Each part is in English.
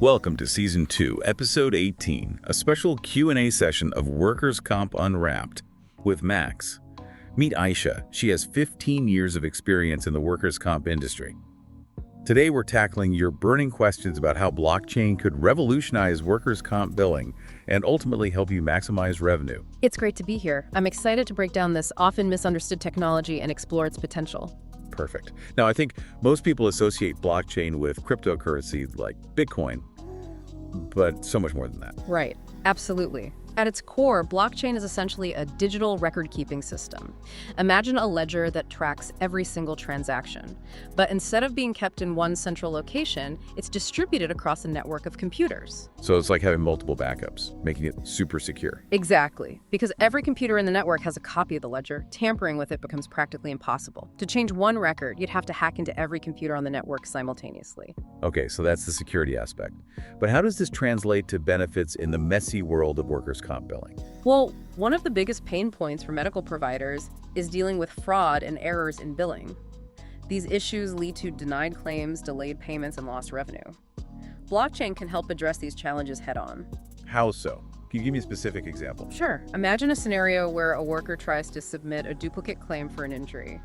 Welcome to Season 2, Episode 18, a special Q&A session of Workers Comp Unwrapped with Max. Meet Aisha. She has 15 years of experience in the workers' comp industry. Today we're tackling your burning questions about how blockchain could revolutionize workers' comp billing and ultimately help you maximize revenue. It's great to be here. I'm excited to break down this often misunderstood technology and explore its potential. Perfect. Now, I think most people associate blockchain with cryptocurrency like Bitcoin, but so much more than that. Right. Absolutely. At its core, blockchain is essentially a digital record-keeping system. Imagine a ledger that tracks every single transaction. But instead of being kept in one central location, it's distributed across a network of computers. So it's like having multiple backups, making it super secure. Exactly. Because every computer in the network has a copy of the ledger, tampering with it becomes practically impossible. To change one record, you'd have to hack into every computer on the network simultaneously. Okay, so that's the security aspect. But how does this translate to benefits in the messy world of workers' comp billing? Well, one of the biggest pain points for medical providers is dealing with fraud and errors in billing. These issues lead to denied claims, delayed payments, and lost revenue. Blockchain can help address these challenges head-on. How so? Can you give me a specific example? Sure. Imagine a scenario where a worker tries to submit a duplicate claim for an injury.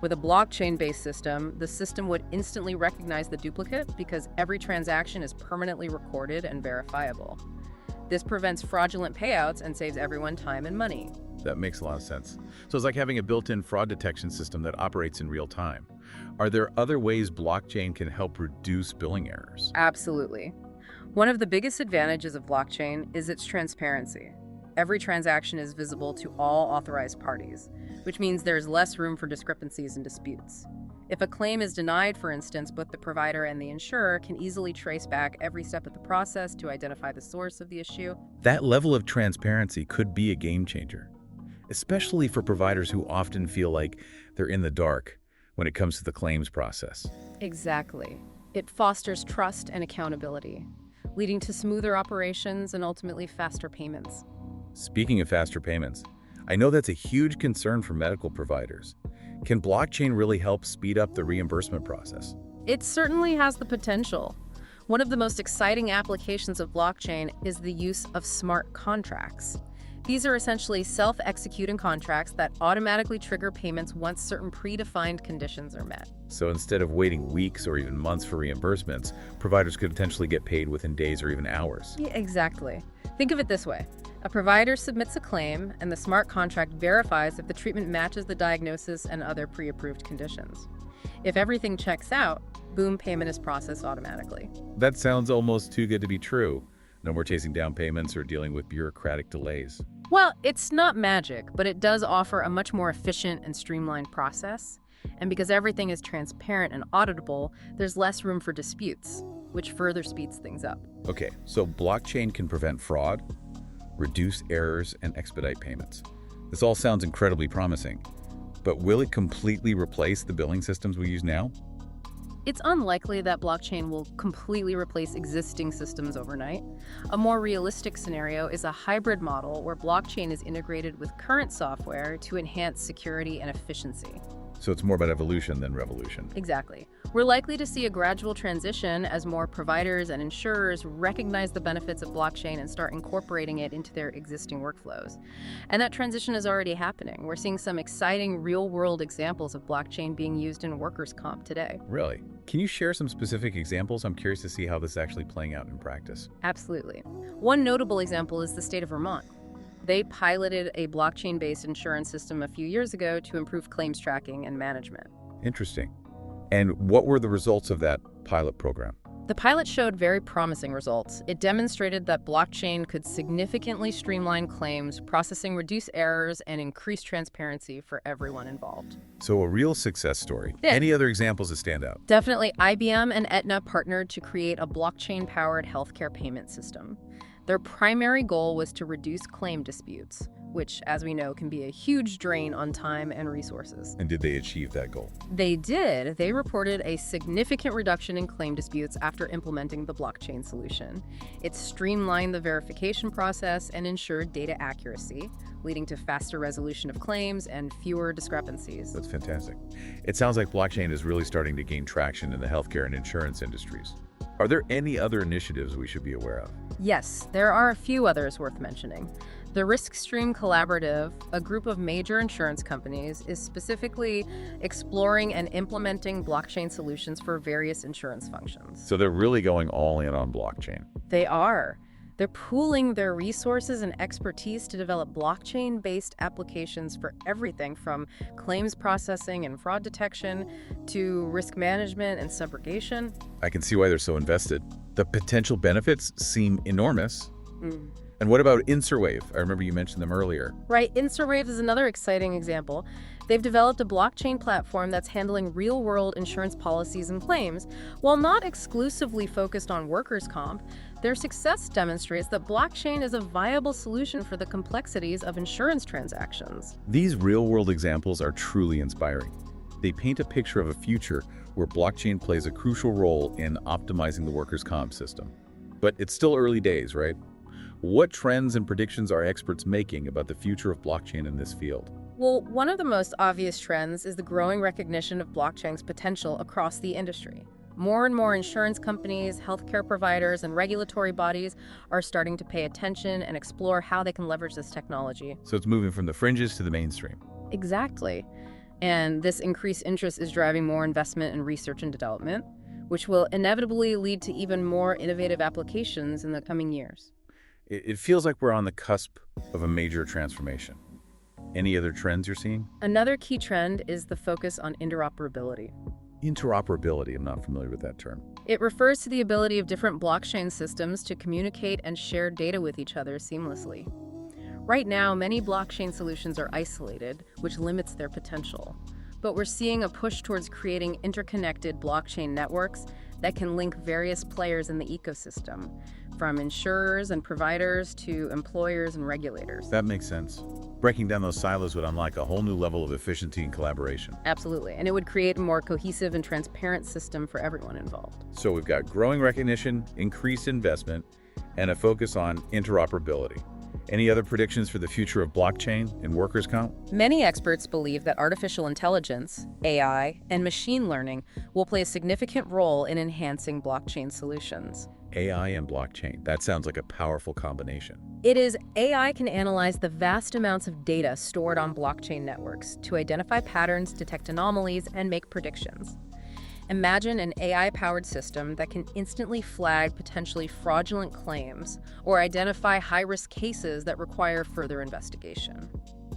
With a blockchain-based system, the system would instantly recognize the duplicate because every transaction is permanently recorded and verifiable. This prevents fraudulent payouts and saves everyone time and money. That makes a lot of sense. So it's like having a built-in fraud detection system that operates in real time. Are there other ways blockchain can help reduce billing errors? Absolutely. One of the biggest advantages of blockchain is its transparency. Every transaction is visible to all authorized parties, which means there's less room for discrepancies and disputes. If a claim is denied, for instance, both the provider and the insurer can easily trace back every step of the process to identify the source of the issue. That level of transparency could be a game changer, especially for providers who often feel like they're in the dark when it comes to the claims process. Exactly. It fosters trust and accountability, leading to smoother operations and ultimately faster payments. Speaking of faster payments, I know that's a huge concern for medical providers. Can blockchain really help speed up the reimbursement process? It certainly has the potential. One of the most exciting applications of blockchain is the use of smart contracts. These are essentially self-executing contracts that automatically trigger payments once certain predefined conditions are met. So instead of waiting weeks or even months for reimbursements, providers could potentially get paid within days or even hours. Yeah, exactly. Think of it this way. A provider submits a claim, and the smart contract verifies if the treatment matches the diagnosis and other pre-approved conditions. If everything checks out, boom, payment is processed automatically. That sounds almost too good to be true. No more chasing down payments or dealing with bureaucratic delays. Well, it's not magic, but it does offer a much more efficient and streamlined process. And because everything is transparent and auditable, there's less room for disputes, which further speeds things up. Okay, so blockchain can prevent fraud, reduce errors, and expedite payments. This all sounds incredibly promising, but will it completely replace the billing systems we use now? It's unlikely that blockchain will completely replace existing systems overnight. A more realistic scenario is a hybrid model where blockchain is integrated with current software to enhance security and efficiency. So it's more about evolution than revolution. Exactly. We're likely to see a gradual transition as more providers and insurers recognize the benefits of blockchain and start incorporating it into their existing workflows. And that transition is already happening. We're seeing some exciting real-world examples of blockchain being used in workers' comp today. Really? Can you share some specific examples? I'm curious to see how this is actually playing out in practice. Absolutely. One notable example is the state of Vermont. They piloted a blockchain-based insurance system a few years ago to improve claims tracking and management. Interesting. And what were the results of that pilot program? The pilot showed very promising results. It demonstrated that blockchain could significantly streamline claims, processing reduce errors, and increase transparency for everyone involved. So a real success story. Yeah. Any other examples that stand out? Definitely, IBM and Aetna partnered to create a blockchain-powered healthcare payment system. Their primary goal was to reduce claim disputes, which, as we know, can be a huge drain on time and resources. And did they achieve that goal? They did. They reported a significant reduction in claim disputes after implementing the blockchain solution. It streamlined the verification process and ensured data accuracy, leading to faster resolution of claims and fewer discrepancies. That's fantastic. It sounds like blockchain is really starting to gain traction in the healthcare and insurance industries. Are there any other initiatives we should be aware of? Yes, there are a few others worth mentioning. The RiskStream Collaborative, a group of major insurance companies, is specifically exploring and implementing blockchain solutions for various insurance functions. So they're really going all in on blockchain. They are. They're pooling their resources and expertise to develop blockchain-based applications for everything from claims processing and fraud detection to risk management and subrogation. I can see why they're so invested. The potential benefits seem enormous. And what about Inserwave? I remember you mentioned them earlier. Right, Inserwave is another exciting example. They've developed a blockchain platform that's handling real-world insurance policies and claims. While not exclusively focused on workers' comp, their success demonstrates that blockchain is a viable solution for the complexities of insurance transactions. These real-world examples are truly inspiring. They paint a picture of a future where blockchain plays a crucial role in optimizing the workers' comp system. But it's still early days, right? What trends and predictions are experts making about the future of blockchain in this field? Well, one of the most obvious trends is the growing recognition of blockchain's potential across the industry. More and more insurance companies, healthcare providers, and regulatory bodies are starting to pay attention and explore how they can leverage this technology. So it's moving from the fringes to the mainstream. Exactly. And this increased interest is driving more investment in research and development, which will inevitably lead to even more innovative applications in the coming years. It feels like we're on the cusp of a major transformation. Any other trends you're seeing? Another key trend is the focus on interoperability. Interoperability, I'm not familiar with that term. It refers to the ability of different blockchain systems to communicate and share data with each other seamlessly. Right now, many blockchain solutions are isolated, which limits their potential. But we're seeing a push towards creating interconnected blockchain networks that can link various players in the ecosystem, from insurers and providers to employers and regulators. That makes sense. Breaking down those silos would unlock a whole new level of efficiency and collaboration. Absolutely, and it would create a more cohesive and transparent system for everyone involved. So we've got growing recognition, increased investment, and a focus on interoperability. Any other predictions for the future of blockchain and workers' comp? Many experts believe that artificial intelligence, AI, and machine learning will play a significant role in enhancing blockchain solutions. AI and blockchain. That sounds like a powerful combination. It is. AI can analyze the vast amounts of data stored on blockchain networks to identify patterns, detect anomalies, and make predictions. Imagine an AI-powered system that can instantly flag potentially fraudulent claims or identify high-risk cases that require further investigation.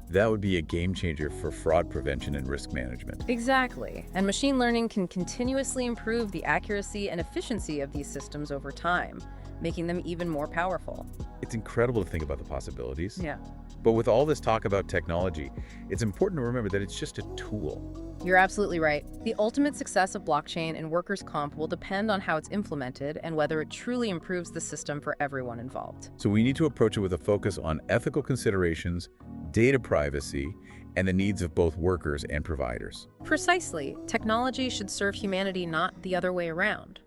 That would be a game changer for fraud prevention and risk management. Exactly. And machine learning can continuously improve the accuracy and efficiency of these systems over time, making them even more powerful. It's incredible to think about the possibilities. Yeah. But with all this talk about technology, it's important to remember that it's just a tool. You're absolutely right. The ultimate success of blockchain and workers' comp will depend on how it's implemented and whether it truly improves the system for everyone involved. So we need to approach it with a focus on ethical considerations, data privacy, and the needs of both workers and providers. Precisely. Technology should serve humanity, not the other way around.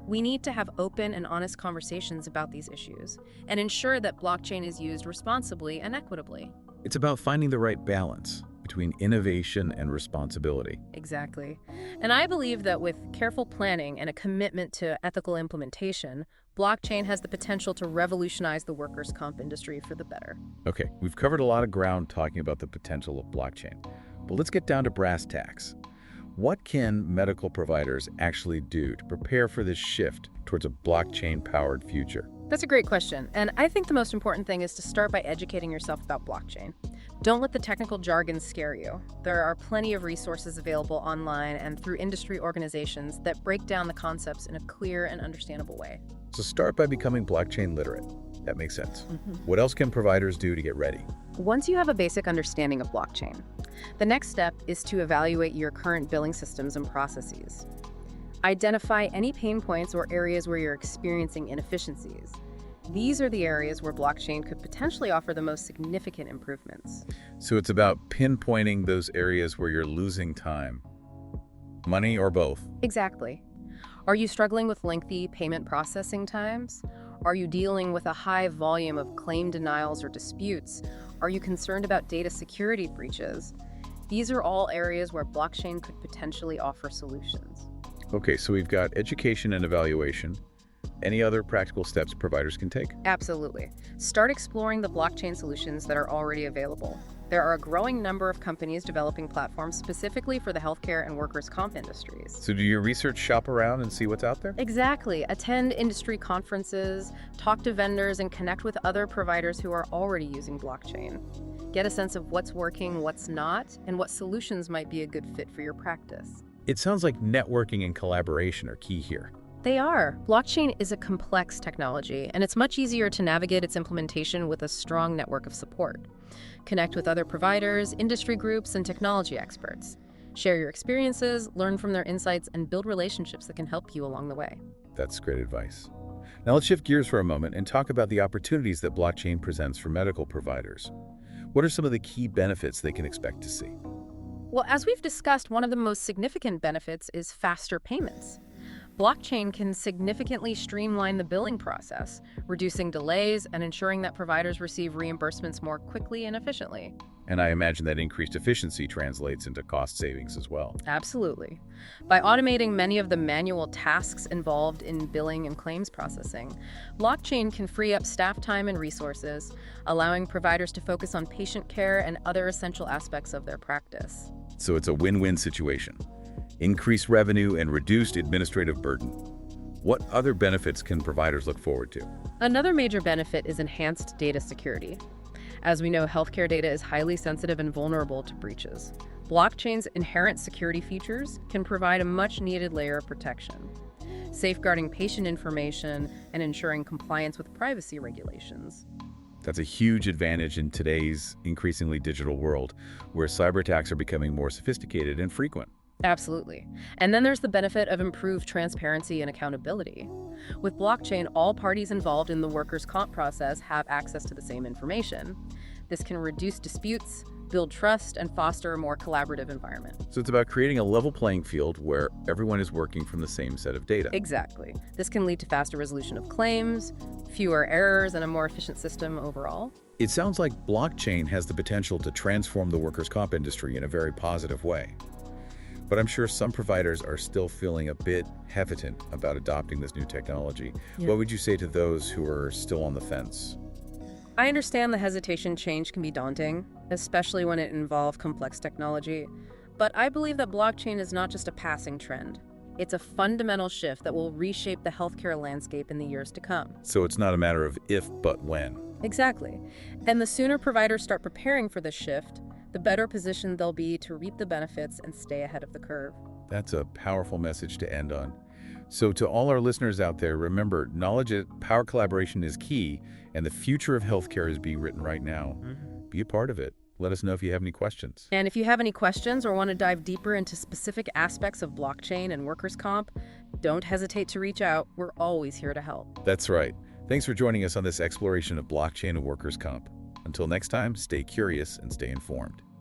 We need to have open and honest conversations about these issues and ensure that blockchain is used responsibly and equitably. It's about finding the right balance between innovation and responsibility. Exactly. And I believe that with careful planning and a commitment to ethical implementation, blockchain has the potential to revolutionize the workers' comp industry for the better. Okay, we've covered a lot of ground talking about the potential of blockchain, but let's get down to brass tacks. What can medical providers actually do to prepare for this shift towards a blockchain-powered future? That's a great question, and I think the most important thing is to start by educating yourself about blockchain. Don't let the technical jargon scare you. There are plenty of resources available online and through industry organizations that break down the concepts in a clear and understandable way. So start by becoming blockchain literate. That makes sense. What else can providers do to get ready? Once you have a basic understanding of blockchain, the next step is to evaluate your current billing systems and processes. Identify any pain points or areas where you're experiencing inefficiencies. These are the areas where blockchain could potentially offer the most significant improvements. So it's about pinpointing those areas where you're losing time, money, or both. Exactly. Are you struggling with lengthy payment processing times? Are you dealing with a high volume of claim denials or disputes? Are you concerned about data security breaches? These are all areas where blockchain could potentially offer solutions. Okay, so we've got education and evaluation, Any other practical steps providers can take? Absolutely. Start exploring the blockchain solutions that are already available. There are a growing number of companies developing platforms specifically for the healthcare and workers' comp industries. So do your research shop around and see what's out there? Exactly. Attend industry conferences, talk to vendors, and connect with other providers who are already using blockchain. Get a sense of what's working, what's not, and what solutions might be a good fit for your practice. It sounds like networking and collaboration are key here. They are. Blockchain is a complex technology, and it's much easier to navigate its implementation with a strong network of support. Connect with other providers, industry groups, and technology experts. Share your experiences, learn from their insights, and build relationships that can help you along the way. That's great advice. Now let's shift gears for a moment and talk about the opportunities that blockchain presents for medical providers. What are some of the key benefits they can expect to see? Well, as we've discussed, one of the most significant benefits is faster payments. Blockchain can significantly streamline the billing process, reducing delays and ensuring that providers receive reimbursements more quickly and efficiently. And I imagine that increased efficiency translates into cost savings as well. Absolutely. By automating many of the manual tasks involved in billing and claims processing, blockchain can free up staff time and resources, allowing providers to focus on patient care and other essential aspects of their practice. So it's a win-win situation. Increased revenue and reduced administrative burden. What other benefits can providers look forward to? Another major benefit is enhanced data security. As we know, healthcare data is highly sensitive and vulnerable to breaches. Blockchain's inherent security features can provide a much-needed layer of protection, safeguarding patient information and ensuring compliance with privacy regulations. That's a huge advantage in today's increasingly digital world, where cyber attacks are becoming more sophisticated and frequent. Absolutely. And then there's the benefit of improved transparency and accountability. With blockchain, all parties involved in the workers' comp process have access to the same information. This can reduce disputes, build trust, and foster a more collaborative environment. So it's about creating a level playing field where everyone is working from the same set of data. Exactly. This can lead to faster resolution of claims, fewer errors, and a more efficient system overall. It sounds like blockchain has the potential to transform the workers' comp industry in a very positive way. But I'm sure some providers are still feeling a bit hesitant about adopting this new technology. Yeah. What would you say to those who are still on the fence? I understand the hesitation. Change can be daunting, especially when it involves complex technology. But I believe that blockchain is not just a passing trend. It's a fundamental shift that will reshape the healthcare landscape in the years to come. So it's not a matter of if, but when. Exactly. And the sooner providers start preparing for this shift, the better positioned they'll be to reap the benefits and stay ahead of the curve. That's a powerful message to end on. So to all our listeners out there, remember, knowledge and power collaboration is key, and the future of healthcare is being written right now. Be a part of it. Let us know if you have any questions. And if you have any questions or want to dive deeper into specific aspects of blockchain and workers' comp, don't hesitate to reach out. We're always here to help. That's right. Thanks for joining us on this exploration of blockchain and workers' comp. Until next time, stay curious and stay informed.